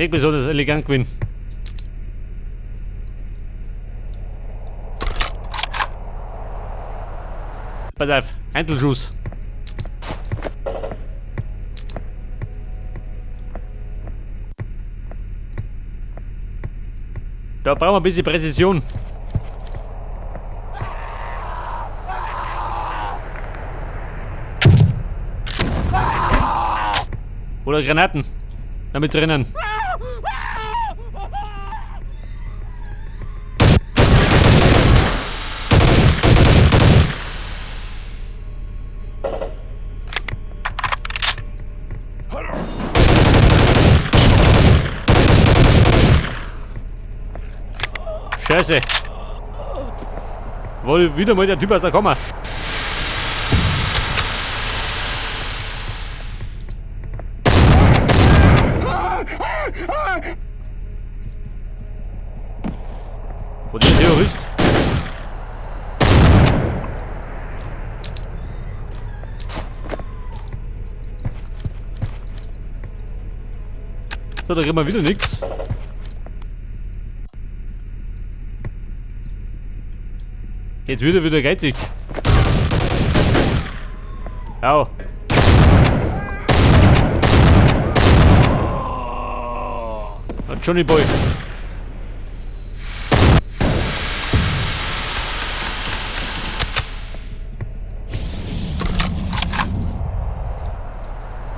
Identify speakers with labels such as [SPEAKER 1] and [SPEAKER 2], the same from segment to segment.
[SPEAKER 1] Nicht besonders elegant gewesen. Pass auf, Eintelschuss. Da brauchen wir ein bisschen Präzision. Oder Granaten, damit sie rennen. Scheiße. Wohl wieder mal der Typ aus der Kammer. Wo der Terrorist? So, da kriegen wir wieder nichts. Jetzt wird er wieder geizig. Au. Johnny Boy.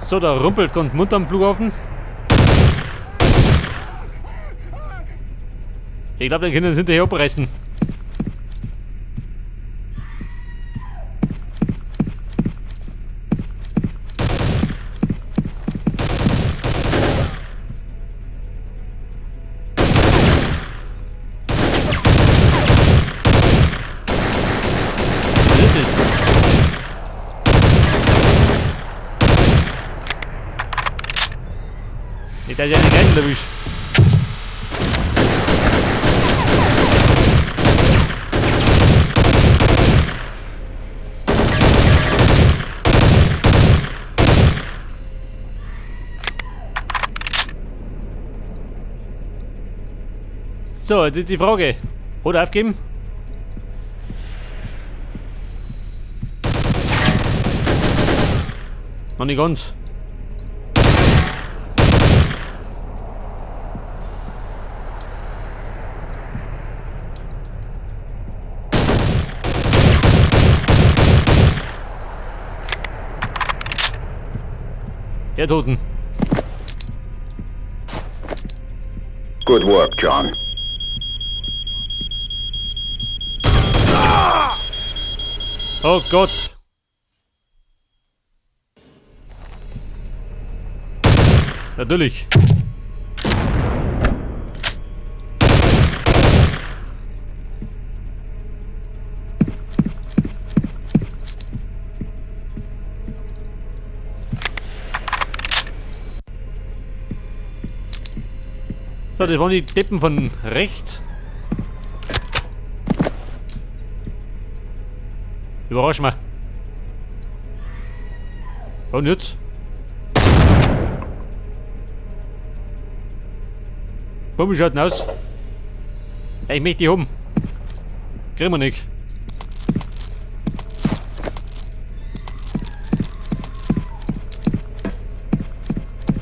[SPEAKER 1] So, da rumpelt kommt Mutter am Flughafen. Ich glaube, die Kinder sind hinterher abreißen. Nicht, dass ich einen Geist erwischt. So, jetzt ist die Frage. Oder aufgeben? Noch nicht ganz. Der Toten.
[SPEAKER 2] Good work, John.
[SPEAKER 1] Oh Gott. Natürlich. So, das waren die Deppen von rechts. Überrasch mal. Und jetzt? Wie schaut denn aus? Ich möchte die haben. Kriegen wir nicht.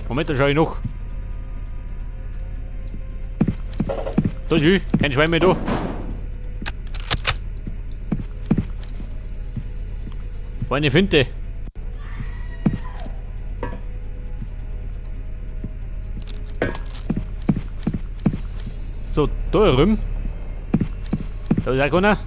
[SPEAKER 1] Moment, da schau ich noch. Da ist kein Schwein mehr da. War eine Finte. So, da rum. Da ist auch keiner.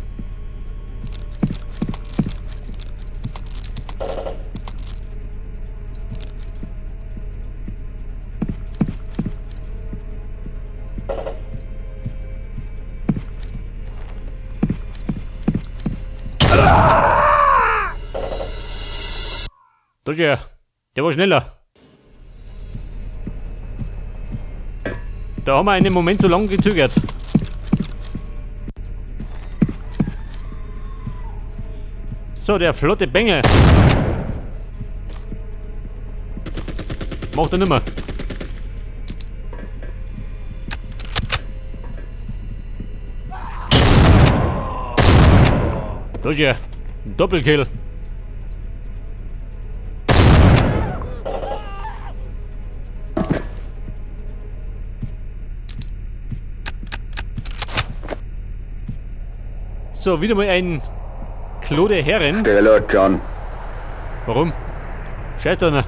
[SPEAKER 1] Da ist er. Der war schneller. Da haben wir einen Moment so lange gezögert. So, der flotte Bengel. Macht er nimmer. Da ist ja ein Doppelkill. So, wieder mal ein Klo der Herren.
[SPEAKER 2] Stay alert, John.
[SPEAKER 1] Warum? Scheiß doch noch.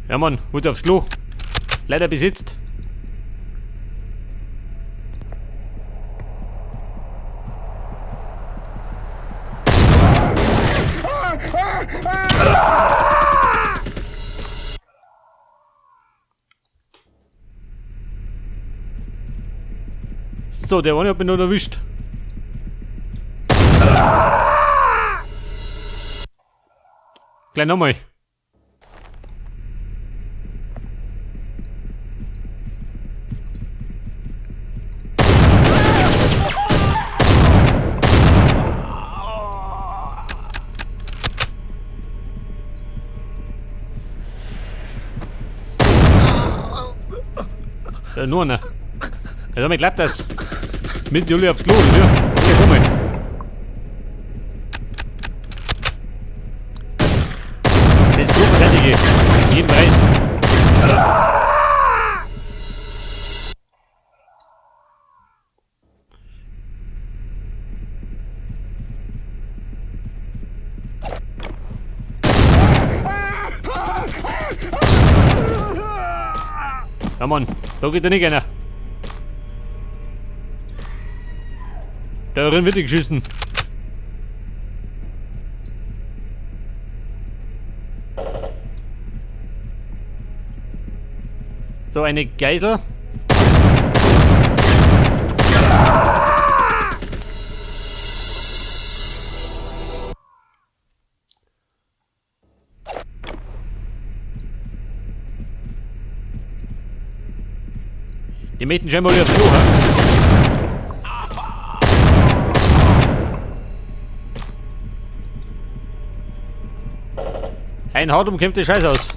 [SPEAKER 1] Ja Mann, Hut aufs Klo. Leider besitzt. So, der eine hat mich noch erwischt. Gleich nochmal. Da nur einer. Ja, damit klappt das. Mit Juli aufs Klo, ja. Ja, komm mal. Das Klo verteidige. Jeden Preis. Ja Mann, da geht er nicht einer. Darin wird geschissen. So, eine Geisel. Die möchten scheinbar wieder aufs Klo, ha? Ein hart umkämpfter Scheiß aus.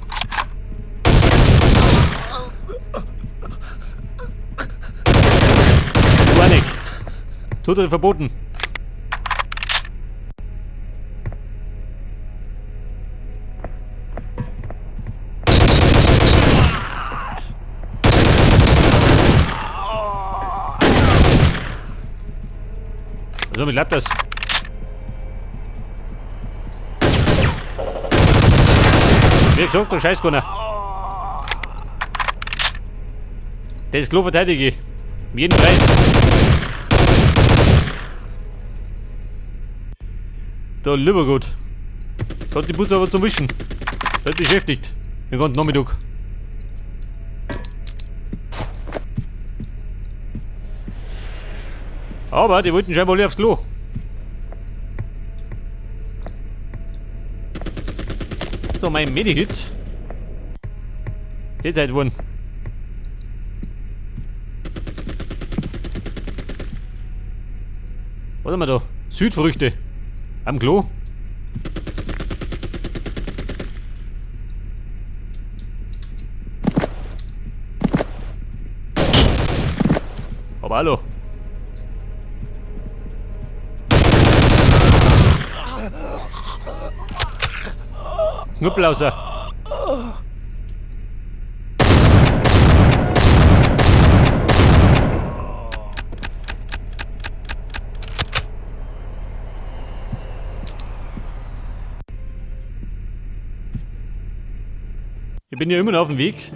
[SPEAKER 1] Gar nicht. Total verboten. So, wie klappt das? Wie gesagt, du Scheißgunner. Das Klo verteidige ich. Um jeden Preis. Da lieber gut. Da hat die Bus aber zum Wischen. Seid beschäftigt. Den ganzen Nachmittag. Aber die wollten scheinbar alle aufs Klo. So, mein Medikit. Jetzt halt worden. Was haben wir da? Südfrüchte. Am Klo. Aber hallo. Knüppelauser. Ich bin ja immer noch auf dem Weg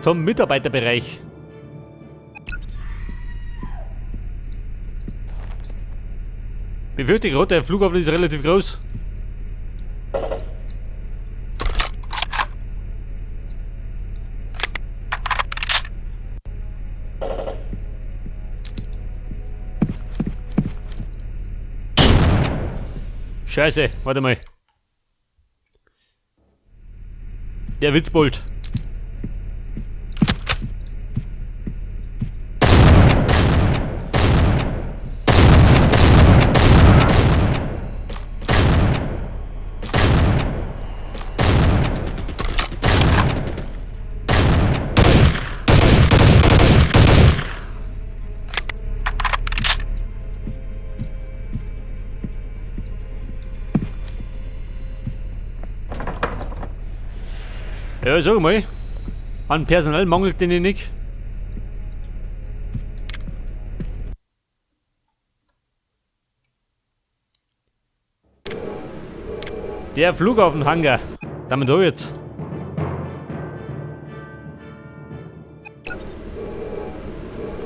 [SPEAKER 1] zum Mitarbeiterbereich. Ich befürchte gerade, der Flughafen ist relativ groß. Scheiße, warte mal. Der Witzbold. Ja, sag mal. An Personal mangelt denen nicht. Der Flughafenhangar. Damit da jetzt.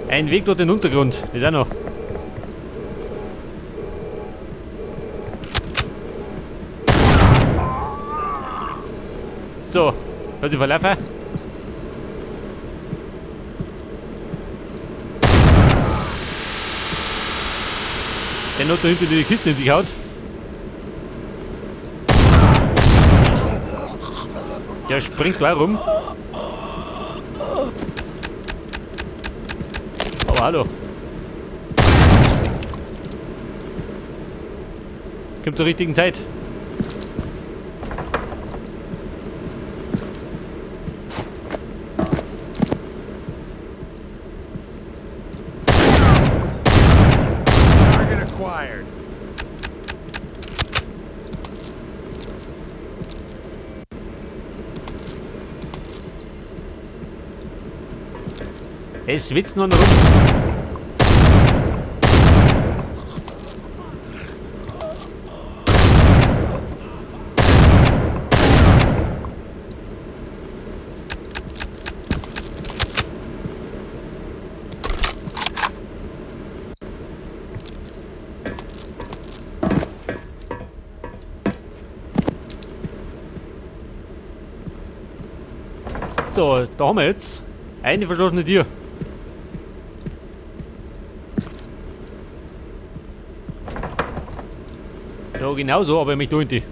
[SPEAKER 1] Ein Weg durch den Untergrund. Ist auch noch. So. Hat die verlaufen? Der hat da hinten die Kiste in die Haut. Der springt da rum. Aber hallo. Kommt zur richtigen Zeit.
[SPEAKER 3] Target acquired.
[SPEAKER 1] Es schwitzt nur noch rum. So, da haben wir jetzt eine verschlossene Tür. Ja, genauso, aber mich durch die.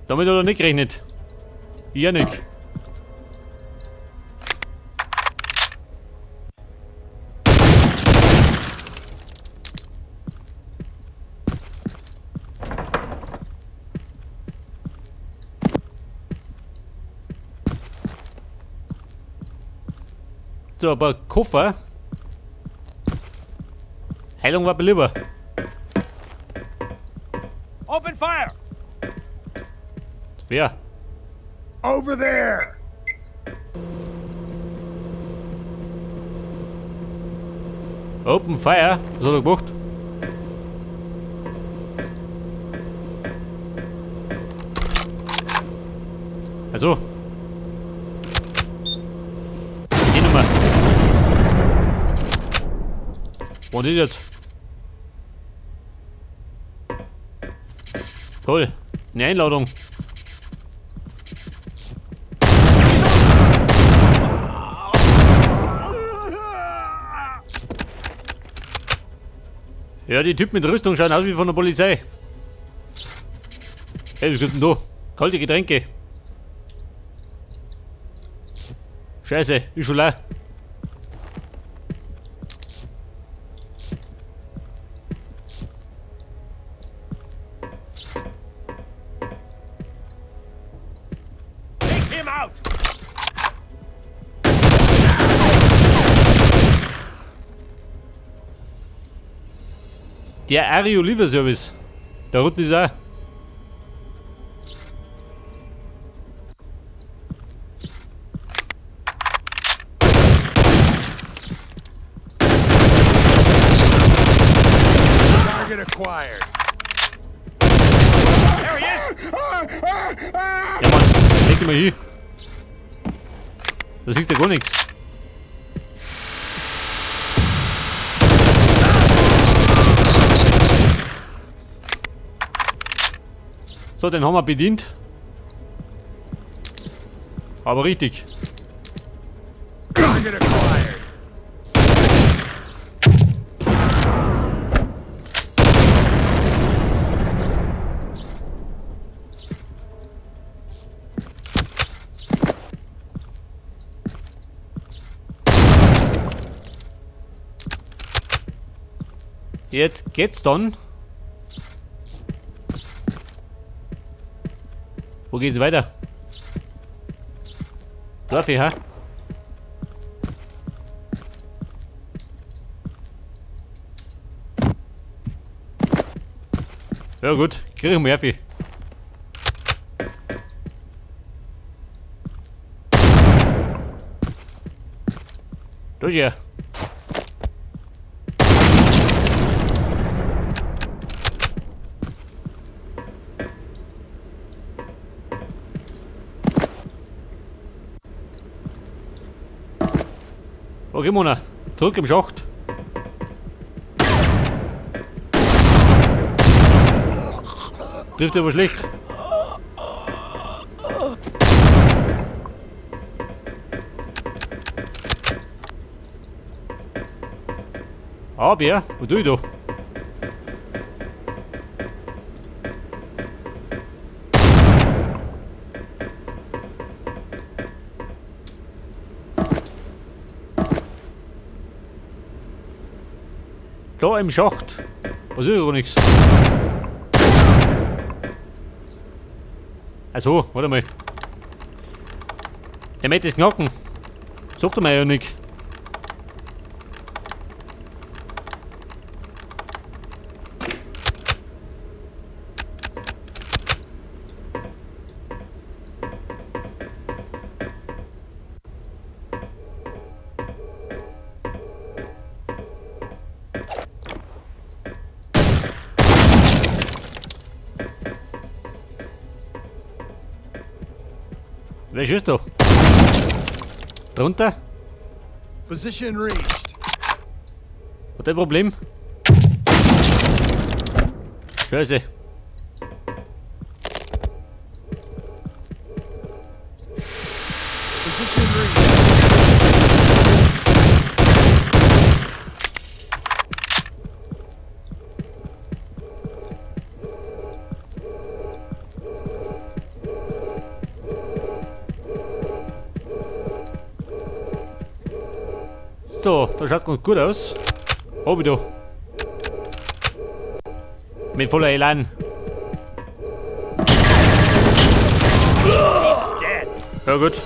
[SPEAKER 1] Damit hat er nicht gerechnet. Ja nicht. So, aber Koffer. Heilung war belieber.
[SPEAKER 3] Open fire!
[SPEAKER 1] Wer?
[SPEAKER 3] Over there!
[SPEAKER 1] Open Fire? Was hat er gemacht? Also. Die Nummer. Wo ist jetzt? Toll. Eine Einladung. Ja, die Typen mit Rüstung schauen aus wie von der Polizei. Hey, was gibt's denn da? Kalte Getränke. Scheiße, ist schon leer.
[SPEAKER 3] Take him out!
[SPEAKER 1] Der Ario Lieferservice. Der Rutten ist auch.
[SPEAKER 3] Target acquired. There he is!
[SPEAKER 1] Ja Mann, leg dich mal hin. Da siehst du gar nichts. So, den haben wir bedient. Aber richtig.
[SPEAKER 3] Target acquired.
[SPEAKER 1] Jetzt geht's dann. Wo geht's weiter? Lauf ich, ha? Ja gut, krieg ich Murphy. Durch hier. Okay, Mona. Zurück im Schacht. Trifft aber schlecht. Aber, was tue ich da? Da im Schacht. Was ist ja nichts. Also, warte mal. Der möchte es knacken. Sagt er mir ja nicht. Wer schießt da? Drunter?
[SPEAKER 3] Position reached.
[SPEAKER 1] Hat der Problem? Scheiße.
[SPEAKER 3] Position reached.
[SPEAKER 1] So, da schaut ganz gut aus. Hab ich da. Mit voller Elan. Ja gut.